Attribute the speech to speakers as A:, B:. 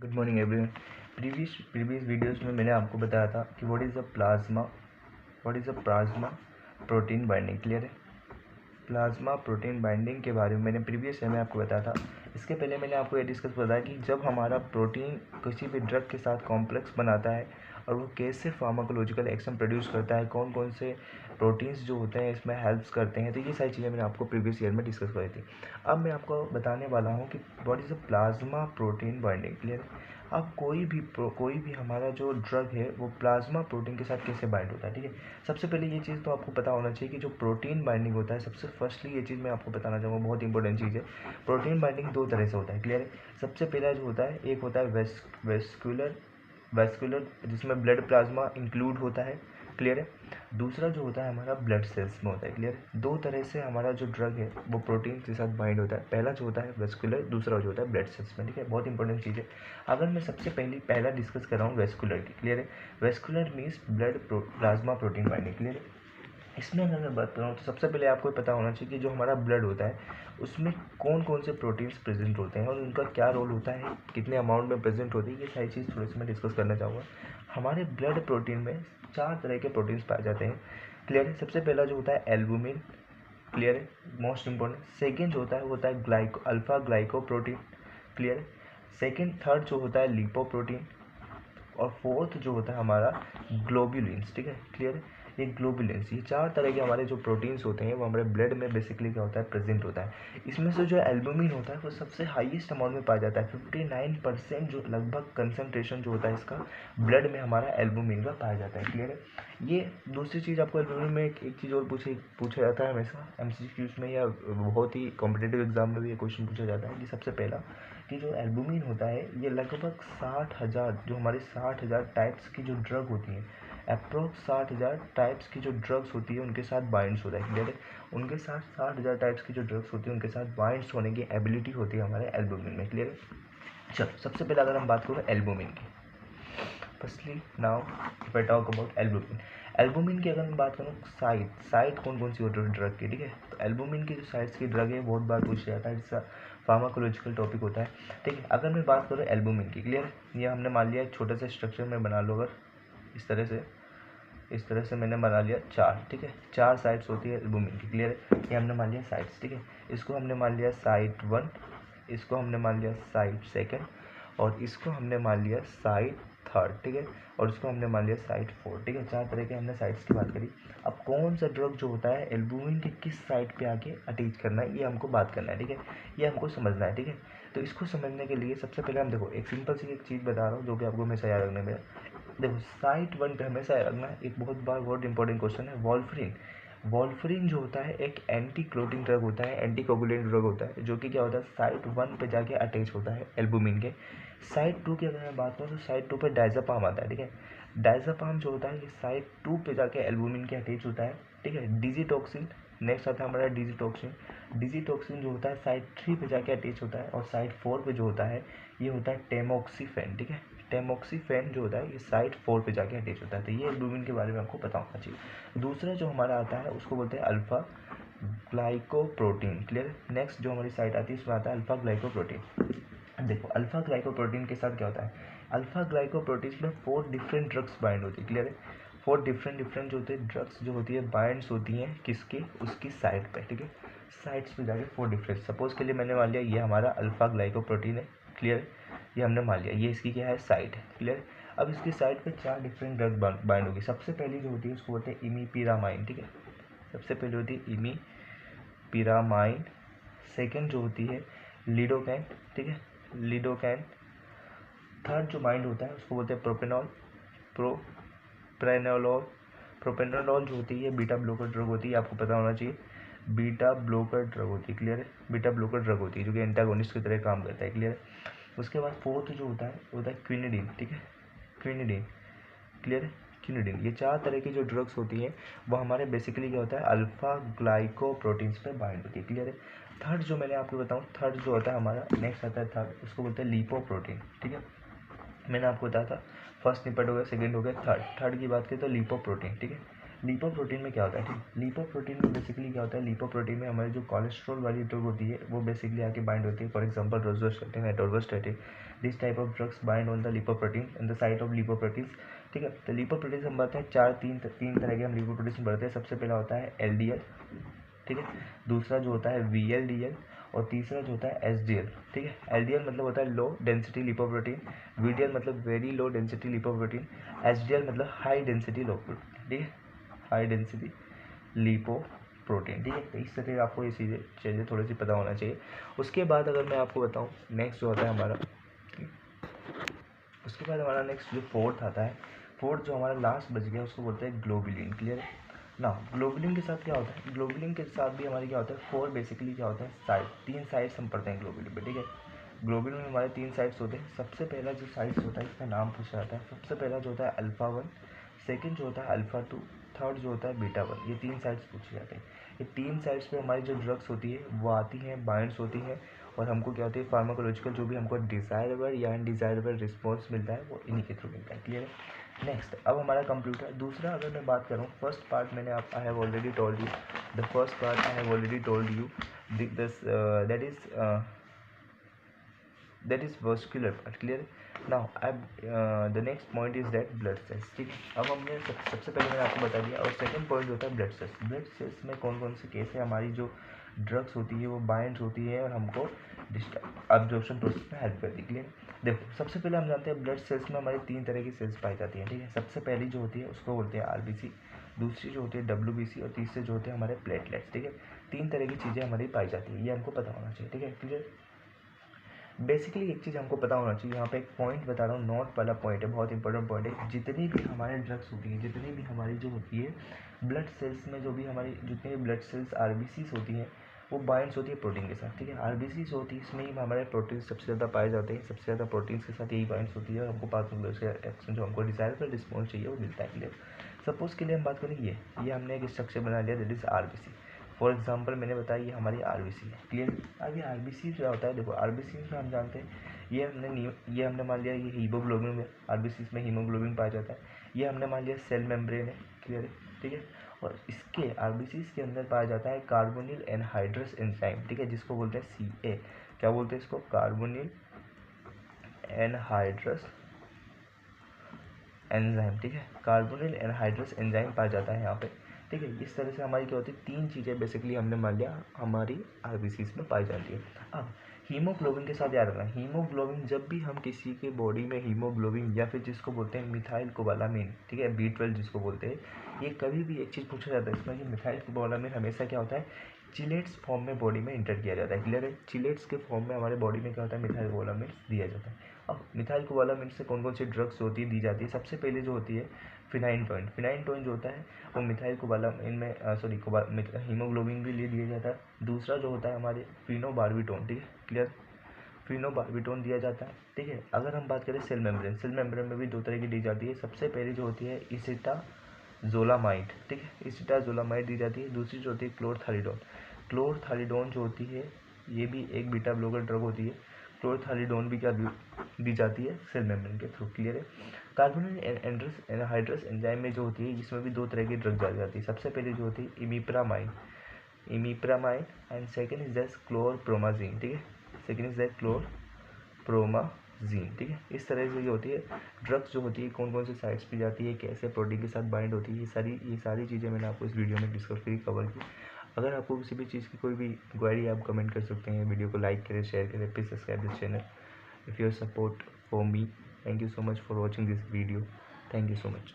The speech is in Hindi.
A: Good morning everyone. Previous videos में मैंने आपको बताया था कि what is a plasma protein binding. Clear है? प्लाज्मा प्रोटीन बाइंडिंग के बारे में मैंने प्रीवियस में आपको बताया था। इसके पहले मैंने आपको ये डिस्कस बताया कि जब हमारा प्रोटीन किसी भी ड्रग के साथ कॉम्प्लेक्स बनाता है और वो कैसे फार्माकोलॉजिकल एक्शन प्रोड्यूस करता है, कौन कौन से प्रोटीन्स जो होते हैं इसमें हेल्प्स करते हैं, तो ये सारी चीज़ें मैंने आपको प्रीवियस ईयर में डिस्कस करी थी। अब मैं आपको बताने वाला हूँ कि what is a plasma protein binding. Clear है? अब कोई भी हमारा जो ड्रग है वो प्लाज्मा प्रोटीन के साथ कैसे बाइंड होता है। ठीक है, सबसे पहले ये चीज़ तो आपको पता होना चाहिए कि जो प्रोटीन बाइंडिंग होता है, सबसे फर्स्टली ये चीज़ मैं आपको बताना चाहूँगा, बहुत इंपॉर्टेंट चीज़ है। प्रोटीन बाइंडिंग दो तरह से होता है। क्लियर है? सबसे पहला जो होता है, एक होता है वेस्कुलर जिसमें ब्लड प्लाज्मा इंक्लूड होता है। क्लियर है? दूसरा जो होता है हमारा ब्लड सेल्स में होता है। क्लियर है? दो तरह से हमारा जो ड्रग है वो प्रोटीन के साथ बाइंड होता है। पहला जो होता है वेस्कुलर, दूसरा जो होता है ब्लड सेल्स में। ठीक है, बहुत इंपॉर्टेंट चीज़ है। अगर मैं सबसे पहला डिस्कस कर रहा हूँ वेस्कुलर की। क्लियर है? Vascular means blood plasma protein binding. Clear है? इसमें अगर मैं बात करूँ तो सबसे पहले आपको पता होना चाहिए कि जो हमारा ब्लड होता है उसमें कौन कौन से प्रोटीन्स प्रेजेंट होते हैं और उनका क्या रोल होता है, कितने अमाउंट में प्रेजेंट होती है, ये सारी चीज़ थोड़ी सी मैं डिस्कस करना चाहूँगा। हमारे ब्लड प्रोटीन में 4 तरह के प्रोटीन्स पाए जाते हैं। क्लियर है? सबसे पहला जो होता है एल्बुमिन। क्लियर है? Most important. सेकेंड जो होता है वो होता है अल्फा ग्लाइकोप्रोटीन। क्लियर है? सेकेंड थर्ड जो होता है लिपोप्रोटीन। और फोर्थ जो होता है हमारा ग्लोबुलिन्स। ठीक है? क्लियर है? ये ग्लोबुलिन्स, ये 4 तरह के हमारे जो प्रोटीन्स होते हैं वो हमारे ब्लड में बेसिकली क्या होता है, प्रेजेंट होता है। इसमें से जो एल्बुमिन होता है वो सबसे हाईएस्ट अमाउंट में पाया जाता है। 59% जो लगभग कंसनट्रेशन जो होता है इसका ब्लड में हमारा एल्बुमिन का पाया जाता है। क्लियर है? ये दूसरी चीज़ आपको एल्बुमिन में एक चीज़ और पूछा जाता है हमेशा MCQs में, या बहुत ही कॉम्पिटेटिव एग्जाम में भी ये क्वेश्चन पूछा जाता है कि सबसे पहला कि जो एल्बुमिन होता है ये लगभग 60,000 जो हमारे 60,000 टाइप्स की जो ड्रग होती हैं, अप्रोक्स 60,000 टाइप्स की जो ड्रग्स होती है उनके साथ बाइंड्स होता है। क्लियर है? उनके साथ 60,000 टाइप्स की जो ड्रग्स होती है उनके साथ बाइंड्स होने की एबिलिटी होती है हमारे एल्बुमिन में। क्लियर है? चलो, सबसे पहले अगर हम बात करें एल्बुमिन की, firstly now if I talk about albumin की अगर मैं बात करूँ साइट कौन कौन सी होती है ड्रग की। ठीक है, तो एल्बुमिन की जो साइट्स की ड्रग है बहुत बार पूछा जाता है, जिसका फार्माकोलॉजिकल टॉपिक होता है। ठीक है, अगर मैं बात करूँ एल्बुमिन की, क्लियर है? ये हमने मान लिया एक छोटा सा स्ट्रक्चर में बना लो, अगर इस तरह से मैंने बना लिया 4। ठीक है, 4 साइट्स होती है एल्बुमिन की। क्लियर है? ये हमने मान लिया साइट्स। ठीक है, इसको हमने मान लिया साइट 1, इसको हमने मान लिया साइट 2 और इसको हमने मान लिया साइट 3। ठीक है, और इसको हमने मान लिया साइट 4। ठीक है, 4 तरह के हमने साइट्स की बात करी। अब कौन सा ड्रग जो होता है एल्बुमिन के किस साइट पे आके अटैच करना है ये हमको बात करना है। ठीक है, ये हमको समझना है। ठीक है, तो इसको समझने के लिए सबसे पहले हम देखो एक सिंपल सी एक चीज़ बता रहा हूँ जो कि आपको हमेशा याद रखने में। देखो साइट 1 पे हमेशा याद रखना एक बहुत इंपॉर्टेंट क्वेश्चन है, वॉल्फरिन जो होता है एक एंटी क्लोटिंग ड्रग होता है, एंटी कोगुलेंट ड्रग होता है, जो कि क्या होता है साइट 1 पे जाके अटैच होता है एल्बुमिन के। साइट 2 की अगर मैं बात करूँ तो साइट 2 पे डायज़ापाम आता है। ठीक है, डायज़ापाम जो होता है ये साइट 2 पे जाके एल्बुमिन के अटैच होता है। ठीक है, डिजिटॉक्सिन नेक्स्ट आता है हमारा डिजिटॉक्सिन जो होता है साइट 3 पे जाके अटैच होता है, और साइट 4 पे जो होता है ये होता है टेमोक्सीफेन। ठीक है, टेमोक्सीफेन जो होता है ये साइट 4 पे जाके अटैच होता है। तो ये एल्बुमिन के बारे में आपको पता होना चाहिए। दूसरा जो हमारा आता है उसको बोलते हैं अल्फा ग्लाइकोप्रोटीन। क्लियर? नेक्स्ट जो हमारी साइट आती है उसमें आता है अल्फा ग्लाइकोप्रोटीन। देखो अल्फा ग्लाइकोप्रोटीन के साथ क्या होता है, अल्फा ग्लाइकोप्रोटीन में 4 डिफरेंट ड्रग्स बाइंड होती है। क्लियर है? 4 डिफरेंट जो होते हैं ड्रग्स जो होती है बाइंड्स होती हैं किसकी, उसकी साइट पे। ठीक है, साइट्स पे जाके 4 डिफरेंट, सपोज के लिए मैंने मान लिया ये हमारा अल्फा ग्लाइकोप्रोटीन है। क्लियर है? ये हमने मान लिया ये इसकी क्या है, साइट है। क्लियर? अब इसकी साइट पे 4 डिफरेंट ड्रग बाइंड होगी। सबसे पहली जो होती है उसको बोलते हैं इमीपिरामाइन। ठीक है, सबसे पहले होती है इमीपिरामाइन। सेकेंड जो होती है लिडोकैन। ठीक है, लिडोकैन। थर्ड जो बाइंड होता है उसको बोलते हैं प्रोप्रेनोलॉल। प्रोप्रेनोलॉल जो होती है बीटा ब्लॉकर ड्रग होती है, आपको पता होना चाहिए बीटा ब्लॉकर ड्रग होती है। क्लियर है? बीटा ब्लॉकर ड्रग होती है जो कि एंटागोनिस्ट की तरह काम करता है। क्लियर है? उसके बाद फोर्थ जो होता है वो होता है क्विनिडीन। ठीक है, क्विनिडीन। क्लियर है? क्विनिडीन। ये 4 तरह की जो ड्रग्स होती हैं वो हमारे बेसिकली क्या होता है अल्फा ग्लाइकोप्रोटीन्स पे बाइंड होती है। क्लियर है? थर्ड जो मैंने आपको बताऊँ, थर्ड जो होता है हमारा नेक्स्ट आता है थर्ड, उसको बोलते हैं लिपोप्रोटीन। ठीक है, मैंने आपको बताया था फर्स्ट निपट हो गया, सेकंड हो गया, थर्ड की बात करें तो लिपोप्रोटीन। ठीक है, लिपोप्रोटीन में क्या होता है, ठीक। लिपोप्रोटीन में बेसिकली क्या होता है, लिपोप्रोटीन में हमारी जो कोलेस्ट्रॉल वाली ड्रग होती है वो बेसिकली आके बाइंड होती है। For example rosuvastatin, atorvastatin, this type of drugs bind on the lipoprotein in the site of lipoproteins, ठीक है। तो लिपोप्रोटीन्स हम बताते हैं तीन तरह के हम लिपोप्रोटीन्स बढ़ते हैं। सबसे पहला होता है LDL, ठीक है। दूसरा जो होता है VLDL और तीसरा जो होता है SDL, ठीक है। LDL मतलब होता है लो डेंसिटी लिपोप्रोटीन, VDL मतलब very low density lipoprotein, SDL मतलब हाई डेंसिटी लिपोप्रोटीन, ठीक है, हाई डेंसिटी लिपोप्रोटीन, ठीक है। तो इस तरह आपको ये चीज़ें थोड़ी सी पता होना चाहिए। उसके बाद अगर मैं आपको बताऊँ नेक्स्ट जो होता है हमारा, उसके बाद हमारा नेक्स्ट जो फोर्थ आता है, फोर्थ जो हमारा लास्ट बच गया उसको बोलते हैं ग्लोबुलिन, क्लियर है ना। ग्लोबुलिन के साथ क्या होता है, ग्लोबुलिन के साथ भी हमारी क्या होता है, फोर बेसिकली क्या होता है साइड, तीन साइड्स हम पढ़ते हैं ग्लोबुलिन पे, ठीक है। ग्लोबुलिन में हमारे तीन साइड्स होते हैं। सबसे पहला जो साइड्स होता है इसका नाम पूछा जाता है। सबसे पहला जो होता है अल्फ़ा 1, सेकंड जो होता है अल्फ़ा 2, थर्ड जो होता है बीटा 1। ये तीन साइड्स पूछे जाते हैं। ये तीन साइड्स पे हमारी जो ड्रग्स होती है वो आती हैं, बाइंड्स होती हैं और हमको क्या होती है फार्माकोलॉजिकल जो भी हमको डिज़ायरेबल या अनडिज़ायरेबल रिस्पॉन्स मिलता है वो इन्हीं के थ्रू मिलता है, क्लियर है। नेक्स्ट अब हमारा कंप्यूटर दूसरा अगर मैं बात करूँ, फर्स्ट पार्ट मैंने I have already told you, the first part I have already told you this that is vascular part, clear। now the next point is that blood cells, ठीक है। अब हमने सबसे पहले मैंने आपको बता दिया। और सेकंड पॉइंट होता है ब्लड सेल्स। ब्लड सेल्स में कौन कौन से केस है, हमारी जो ड्रग्स होती है वो बाइंड होती है और हमको अब्जॉर्प्शन प्रोसेस में हेल्प करती है, क्लियर। देखो सबसे पहले हम जानते हैं ब्लड सेल्स में हमारी तीन तरह की सेल्स पाई जाती हैं, ठीक है। सबसे पहली जो होती है उसको बोलते हैं RBC, दूसरी जो होती है WBC और तीसरे जो होते हैं हमारे प्लेटलेट्स, ठीक है। तीन तरह की चीज़ें हमारी पाई जाती है, ये हमको पता होना चाहिए, ठीक है, क्लियर। बेसिकली एक चीज़ हमको पता होना चाहिए, यहाँ पे एक पॉइंट बता रहा हूँ, नोट वाला पॉइंट है, बहुत इंपॉर्टेंट पॉइंट है। जितनी भी हमारे ड्रग्स होती है, जितनी भी हमारी जो होती है ब्लड सेल्स में, जो भी हमारी जितनी भी ब्लड सेल्स RBCs होती हैं वो बाइंड्स होती है प्रोटीन के साथ, ठीक है। RBCs होती है इसमें ही हमारे प्रोटीन सबसे ज़्यादा पाए जाते हैं, सबसे ज़्यादा प्रोटीन्स के साथ यही बाइंड्स होती है और हमको पास एक्शन जो हमको डिजायरेबल रिस्पॉन्स चाहिए वो मिलता है, क्लियर। सपोज़ के लिए हम बात करें ये हमने एक स्ट्रक्चर बना लिया that is RBC। For example मैंने बताया ये हमारी RBC है, क्लियर। अब ये RBC क्या होता है, देखो RBC में हम जानते हैं ये हमने मान लिया ये हीमोग्लोबिन है, RBC में हीमोग्लोबिन पाया जाता है। ये हमने मान लिया सेल मेम्ब्रेन है, क्लियर है, ठीक है। और इसके RBC के अंदर पाया जाता है कार्बोनिल एनहाइड्रस एंजाइम, ठीक है, जिसको बोलते हैं CA। क्या बोलते हैं इसको, कार्बोनिल एनहाइड्रस एंजाइम, ठीक है। कार्बोनिल एनहाइड्रस एंजाइम पाया जाता है यहाँ पे, ठीक है। इस तरह से हमारी क्या होती है, तीन चीज़ें बेसिकली हमने मान लिया हमारी RBCs में पाई जाती है। अब हीमोग्लोबिन के साथ याद रखना, हीमोग्लोबिन जब भी हम किसी के बॉडी में हीमोग्लोबिन या फिर जिसको बोलते हैं मिथाइल कोबालामिन, ठीक है, B12 जिसको बोलते हैं, ये कभी भी एक चीज़ पूछा जाता है इसमें कि मिथाइल कोबालामिन हमेशा क्या होता है चिलेट्स फॉर्म में बॉडी में इंटर किया जाता है, क्लियर है। चिलेट्स के फॉर्म में हमारे बॉडी में क्या होता है मिथाइल कोबालामिन दिया जाता है। अब मिथाइल कोबालामिन से कौन कौन सी ड्रग्स होती है दी जाती है, सबसे पहले जो होती है फिनाइनटोइन। फिनाइनटोइन जो होता है वो मिथाइल कोबालामिन में हीमोग्लोबिन भी ले दिया जाता है। दूसरा जो होता है हमारे फिनोबार्बिटोन, ठीक है, क्लियर, फिनोबार्बिटोन दिया जाता है, ठीक है। अगर हम बात करें सेल मेम्ब्रेन में भी दो तरह की दी जाती है। सबसे पहली जो होती है इसिटाजोलामाइड, ठीक है, इसिटाजोलामाइड दी जाती है। दूसरी जो होती है क्लोरथालिडोन जो होती है ये भी एक बीटा ब्लॉकर ड्रग होती है। क्लोरथालिडोन भी क्या दी जाती है सेल मेम्ब्रेन के थ्रू, क्लियर है। कार्बोनिल एनहाइड्रस एंजाइम में जो होती है इसमें भी दो तरह की ड्रग डाली जाती है। सबसे पहले जो होती है imipramine and second is that chlorpromazine, ठीक है, सेकेंड इज दैट क्लोरप्रोमाजीन, ठीक है। इस तरह से जो होती है ड्रग्स जो होती है कौन कौन से साइट्स पे जाती है, कैसे प्रोटीन के साथ बाइंड होती है, ये सारी चीज़ें मैंने आपको इस वीडियो में डिस्कस करी, कवर की। अगर आपको किसी भी चीज़ की कोई भी क्वेरी आप कमेंट कर सकते हैं। वीडियो को लाइक करें, शेयर करें, please subscribe this channel if your support for me. Thank you so much for watching this video, thank you so much.